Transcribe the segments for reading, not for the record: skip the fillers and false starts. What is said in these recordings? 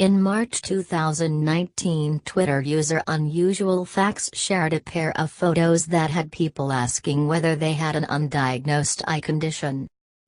In March 2019, Twitter user Unusual Facts shared a pair of photos that had people asking whether they had an undiagnosed eye condition.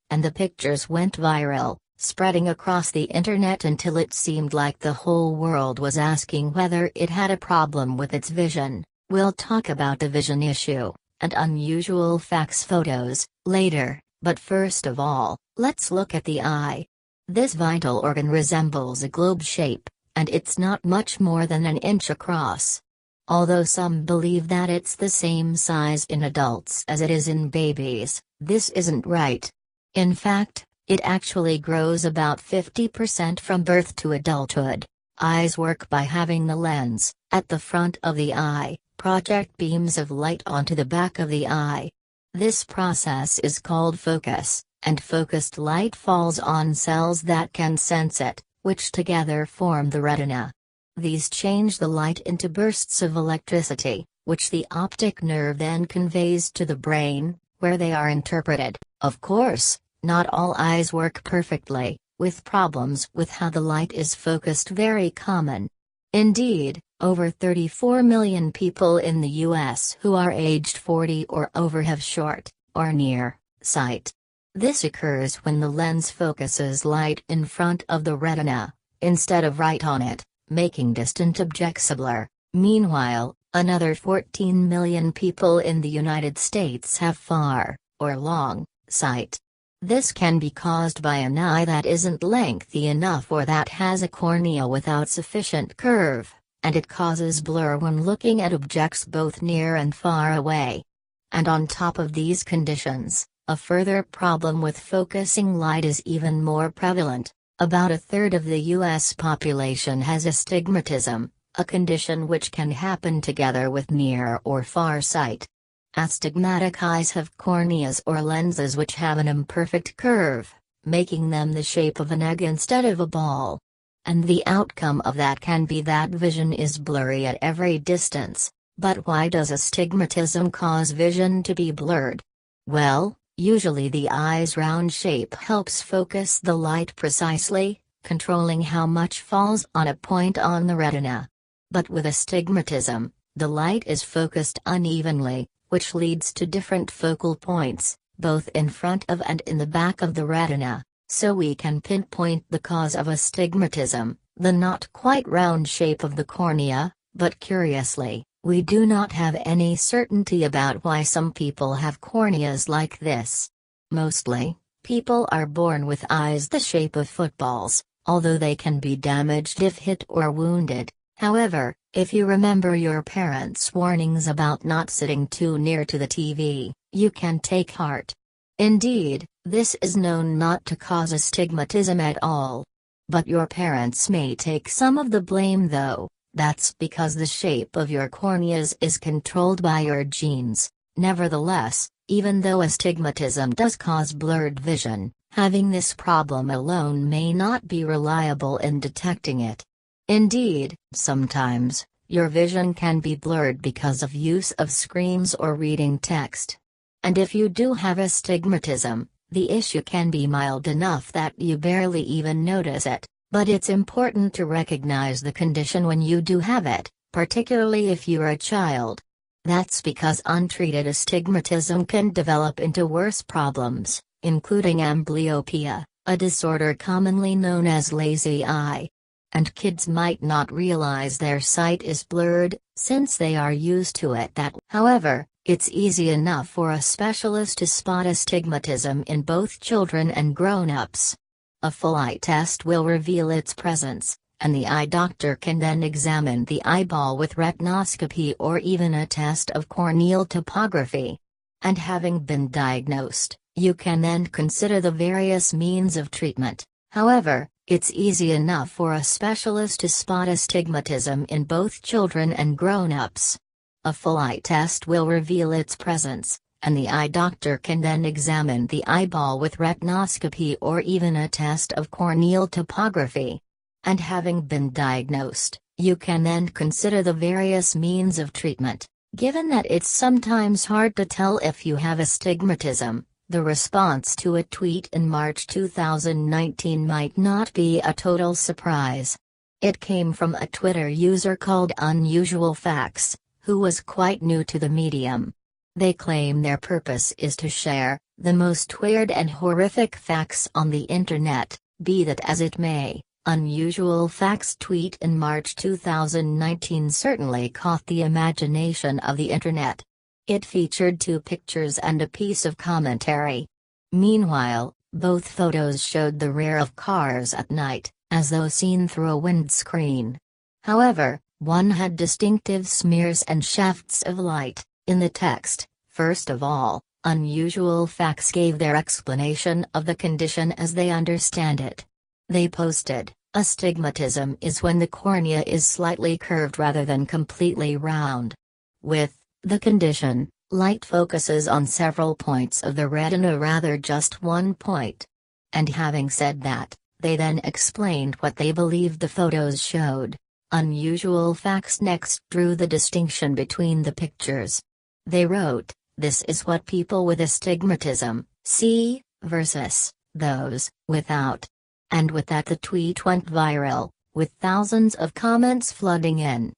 And the pictures went viral, spreading across the internet until it seemed like the whole world was asking whether it had a problem with its vision. We'll talk about the vision issue, and Unusual Facts photos, later, but first of all, let's look at the eye. This vital organ resembles a globe shape, and it's not much more than an inch across. Although some believe that it's the same size in adults as it is in babies, this isn't right. In fact, it actually grows about 50% from birth to adulthood. Eyes work by having the lens, at the front of the eye, project beams of light onto the back of the eye. This process is called focus, and focused light falls on cells that can sense it, which together form the retina. These change the light into bursts of electricity, which the optic nerve then conveys to the brain, where they are interpreted. Of course, not all eyes work perfectly, with problems with how the light is focused very common. Indeed, over 34 million people in the US who are aged 40 or over have short, or near, sight. This occurs when the lens focuses light in front of the retina, instead of right on it, making distant objects blur. Meanwhile, another 14 million people in the United States have far, or long, sight. This can be caused by an eye that isn't lengthy enough or that has a cornea without sufficient curve, and it causes blur when looking at objects both near and far away. And on top of these conditions, a further problem with focusing light is even more prevalent. About a third of the U.S. population has astigmatism, a condition which can happen together with near or far sight. Astigmatic eyes have corneas or lenses which have an imperfect curve, making them the shape of an egg instead of a ball. And the outcome of that can be that vision is blurry at every distance. But why does astigmatism cause vision to be blurred? Well, usually the eye's round shape helps focus the light precisely, controlling how much falls on a point on the retina. But with astigmatism, the light is focused unevenly, which leads to different focal points, both in front of and in the back of the retina, so we can pinpoint the cause of astigmatism, the not quite round shape of the cornea, but curiously, we do not have any certainty about why some people have corneas like this. Mostly, people are born with eyes the shape of footballs, although they can be damaged if hit or wounded. However, if you remember your parents' warnings about not sitting too near to the TV, you can take heart. Indeed, this is known not to cause astigmatism at all. But your parents may take some of the blame though. That's because the shape of your corneas is controlled by your genes. Nevertheless, even though astigmatism does cause blurred vision, having this problem alone may not be reliable in detecting it. Indeed, sometimes, your vision can be blurred because of use of screens or reading text. And if you do have astigmatism, the issue can be mild enough that you barely even notice it. But it's important to recognize the condition when you do have it, particularly if you're a child. That's because untreated astigmatism can develop into worse problems, including amblyopia, a disorder commonly known as lazy eye. And kids might not realize their sight is blurred, since they are used to it However, it's easy enough for a specialist to spot astigmatism in both children and grown-ups. A full eye test will reveal its presence, and the eye doctor can then examine the eyeball with retinoscopy or even a test of corneal topography. And having been diagnosed, you can then consider the various means of treatment. However, it's easy enough for a specialist to spot astigmatism in both children and grown-ups. A full eye test will reveal its presence, and the eye doctor can then examine the eyeball with retinoscopy or even a test of corneal topography. And having been diagnosed, you can then consider the various means of treatment. Given that it's sometimes hard to tell if you have astigmatism, the response to a tweet in March 2019 might not be a total surprise. It came from a Twitter user called Unusual Facts, who was quite new to the medium. They claim their purpose is to share the most weird and horrific facts on the internet, be that as it may. Unusual Facts tweet in March 2019 certainly caught the imagination of the internet. It featured 2 pictures and a piece of commentary. Meanwhile, both photos showed the rear of cars at night, as though seen through a windscreen. However, one had distinctive smears and shafts of light. In the text, first of all, Unusual Facts gave their explanation of the condition as they understand it. They posted, "Astigmatism is when the cornea is slightly curved rather than completely round. With the condition, light focuses on several points of the retina rather just one point." And having said that, they then explained what they believed the photos showed. Unusual Facts next drew the distinction between the pictures. They wrote, "This is what people with astigmatism see, versus those without." And with that the tweet went viral, with thousands of comments flooding in.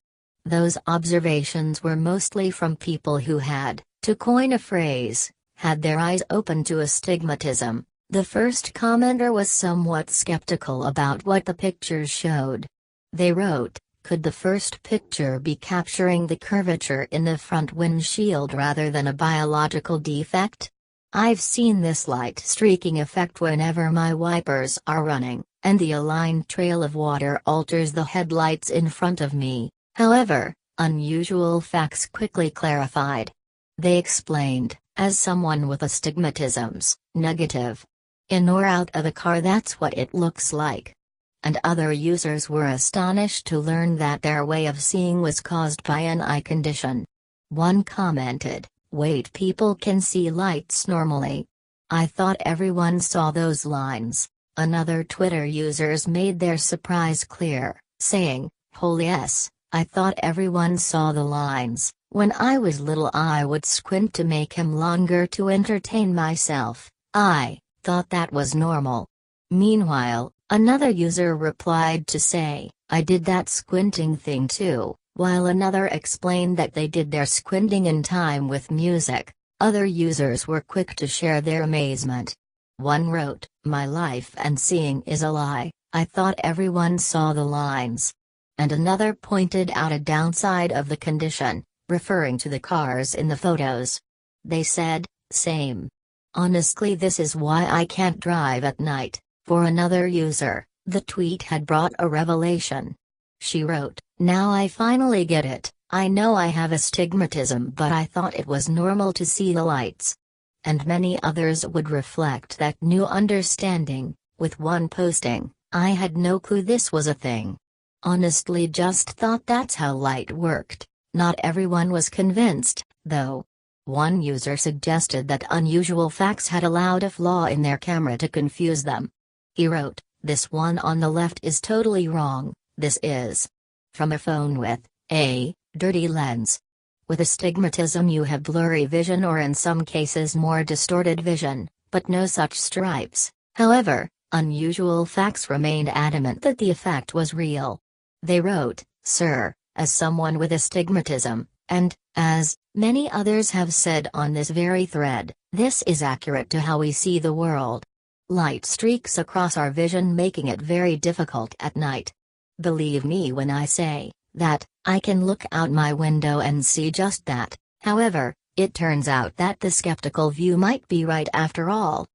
Those observations were mostly from people who had, to coin a phrase, had their eyes open to astigmatism. The first commenter was somewhat skeptical about what the pictures showed. They wrote, "Could the first picture be capturing the curvature in the front windshield rather than a biological defect? I've seen this light streaking effect whenever my wipers are running, and the aligned trail of water alters the headlights in front of me." However, Unusual Facts quickly clarified. They explained, "As someone with astigmatism's negative. In or out of a car, that's what it looks like." And other users were astonished to learn that their way of seeing was caused by an eye condition. One commented, "Wait, people can see lights normally. I thought everyone saw those lines." Another Twitter users made their surprise clear, saying, "Holy yes, I thought everyone saw the lines. When I was little I would squint to make him longer to entertain myself. I thought that was normal." Meanwhile, another user replied to say, "I did that squinting thing too," while another explained that they did their squinting in time with music. Other users were quick to share their amazement. One wrote, "My life and seeing is a lie, I thought everyone saw the lines." And another pointed out a downside of the condition, referring to the cars in the photos. They said, "Same. Honestly, this is why I can't drive at night." For another user, the tweet had brought a revelation. She wrote, "Now I finally get it. I know I have astigmatism, but I thought it was normal to see the lights." And many others would reflect that new understanding, with one posting, "I had no clue this was a thing. Honestly, just thought that's how light worked." Not everyone was convinced, though. One user suggested that Unusual Facts had allowed a flaw in their camera to confuse them. He wrote, "This one on the left is totally wrong. This is from a phone with a dirty lens. With astigmatism you have blurry vision or in some cases more distorted vision, but no such stripes." However, Unusual Facts remained adamant that the effect was real. They wrote, "Sir, as someone with astigmatism, and, as many others have said on this very thread, this is accurate to how we see the world. Light streaks across our vision, making it very difficult at night. Believe me when I say that I can look out my window and see just that." However, it turns out that the skeptical view might be right after all.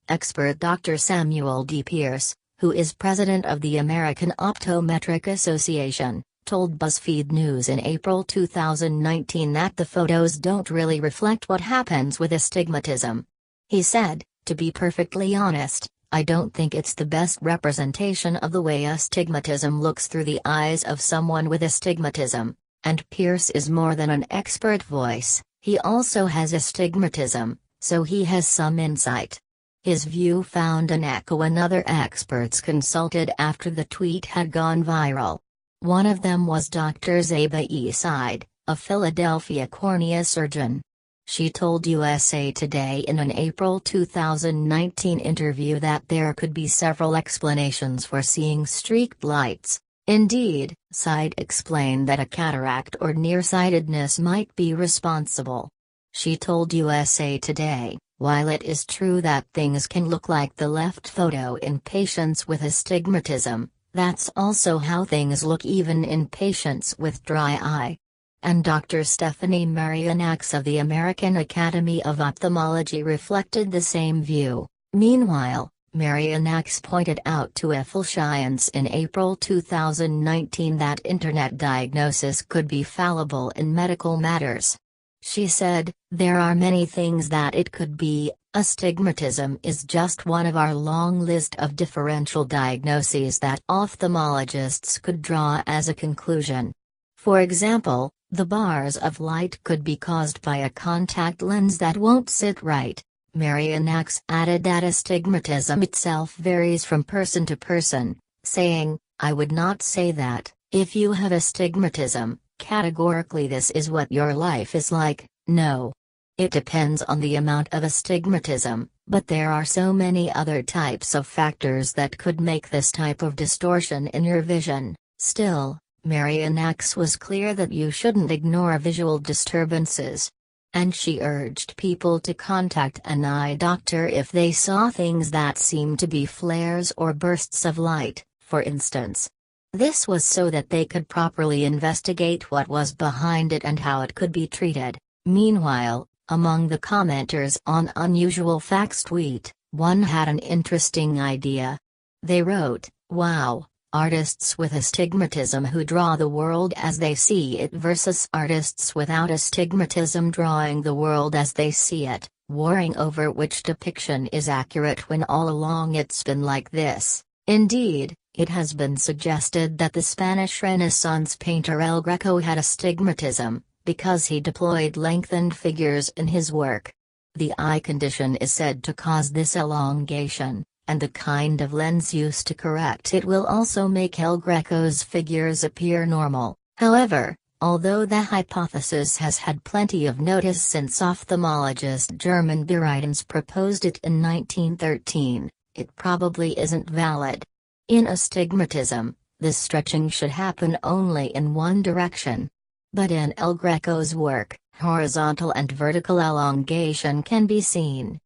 Expert Dr. Samuel D. Pierce, who is president of the American Optometric Association, told BuzzFeed News in April 2019 that the photos don't really reflect what happens with astigmatism. He said, "To be perfectly honest, I don't think it's the best representation of the way astigmatism looks through the eyes of someone with astigmatism." And Pierce is more than an expert voice, he also has astigmatism, so he has some insight. His view found an echo when other experts consulted after the tweet had gone viral. One of them was Dr. Zaba Eyesight, a Philadelphia cornea surgeon. She told USA Today in an April 2019 interview that there could be several explanations for seeing streaked lights. Indeed, Eyesight explained that a cataract or nearsightedness might be responsible. She told USA Today, while it is true that things can look like the left photo in patients with astigmatism, that's also how things look even in patients with dry eye. And Dr. Stephanie Marianax of the American Academy of Ophthalmology reflected the same view. Meanwhile, Marianax pointed out to Eyesight in April 2019 that internet diagnosis could be fallible in medical matters. She said, "There are many things that it could be. Astigmatism is just one of our long list of differential diagnoses that ophthalmologists could draw as a conclusion. For example, the bars of light could be caused by a contact lens that won't sit right." Marianax added that astigmatism itself varies from person to person, saying, "I would not say that, if you have astigmatism, categorically this is what your life is like. No. It depends on the amount of astigmatism, but there are so many other types of factors that could make this type of distortion in your vision." Still, Marianax was clear that you shouldn't ignore visual disturbances. And she urged people to contact an eye doctor if they saw things that seemed to be flares or bursts of light, for instance. This was so that they could properly investigate what was behind it and how it could be treated. Meanwhile, among the commenters on Unusual Facts tweet, one had an interesting idea. They wrote, "Wow, artists with astigmatism who draw the world as they see it versus artists without astigmatism drawing the world as they see it, warring over which depiction is accurate when all along it's been like this." Indeed, it has been suggested that the Spanish Renaissance painter El Greco had astigmatism, because he deployed lengthened figures in his work. The eye condition is said to cause this elongation, and the kind of lens used to correct it will also make El Greco's figures appear normal. However, although the hypothesis has had plenty of notice since ophthalmologist German Bereitens proposed it in 1913, it probably isn't valid. In astigmatism, this stretching should happen only in one direction. But in El Greco's work, horizontal and vertical elongation can be seen.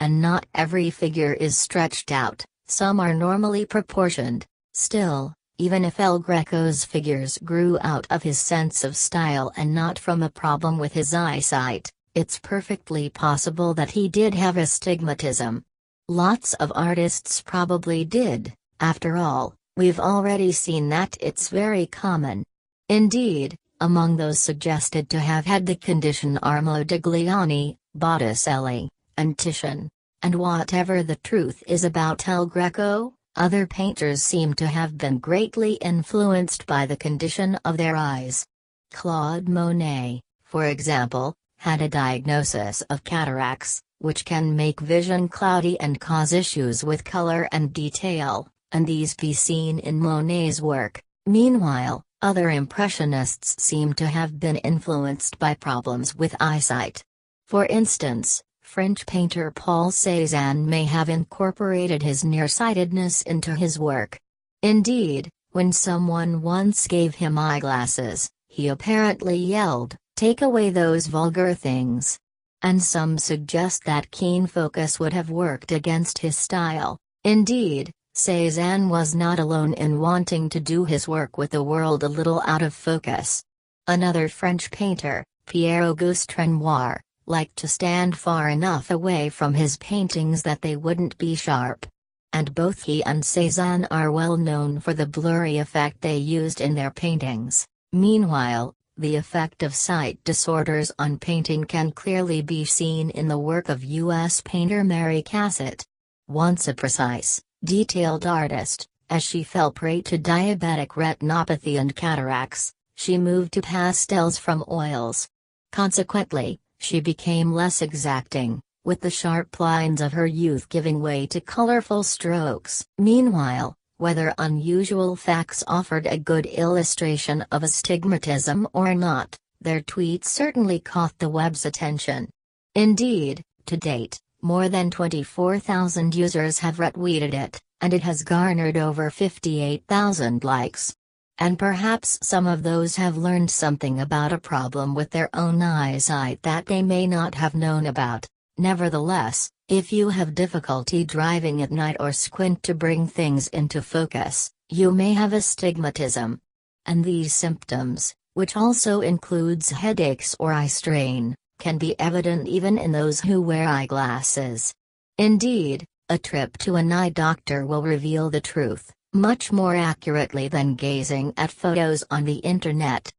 And not every figure is stretched out, some are normally proportioned. Still, even if El Greco's figures grew out of his sense of style and not from a problem with his eyesight, it's perfectly possible that he did have astigmatism. Lots of artists probably did. After all, we've already seen that it's very common. Indeed, among those suggested to have had the condition are Modigliani, Botticelli, and Titian. And whatever the truth is about El Greco, other painters seem to have been greatly influenced by the condition of their eyes. Claude Monet, for example, had a diagnosis of cataracts, which can make vision cloudy and cause issues with color and detail, and these be seen in Monet's work. Meanwhile, other Impressionists seem to have been influenced by problems with eyesight. For instance, French painter Paul Cézanne may have incorporated his nearsightedness into his work. Indeed, when someone once gave him eyeglasses, he apparently yelled, "Take away those vulgar things." And some suggest that keen focus would have worked against his style. Indeed, Cézanne was not alone in wanting to do his work with the world a little out of focus. Another French painter, Pierre-Auguste Renoir, liked to stand far enough away from his paintings that they wouldn't be sharp. And both he and Cézanne are well known for the blurry effect they used in their paintings. Meanwhile, the effect of sight disorders on painting can clearly be seen in the work of U.S. painter Mary Cassatt. Once a precise, detailed artist, as she fell prey to diabetic retinopathy and cataracts, she moved to pastels from oils. Consequently, she became less exacting, with the sharp lines of her youth giving way to colorful strokes. Meanwhile, whether Unusual Facts offered a good illustration of astigmatism or not, their tweet certainly caught the web's attention. Indeed, to date, more than 24,000 users have retweeted it, and it has garnered over 58,000 likes. And perhaps some of those have learned something about a problem with their own eyesight that they may not have known about. Nevertheless, if you have difficulty driving at night or squint to bring things into focus, you may have astigmatism. And these symptoms, which also includes headaches or eye strain, can be evident even in those who wear eyeglasses. Indeed, a trip to an eye doctor will reveal the truth much more accurately than gazing at photos on the internet.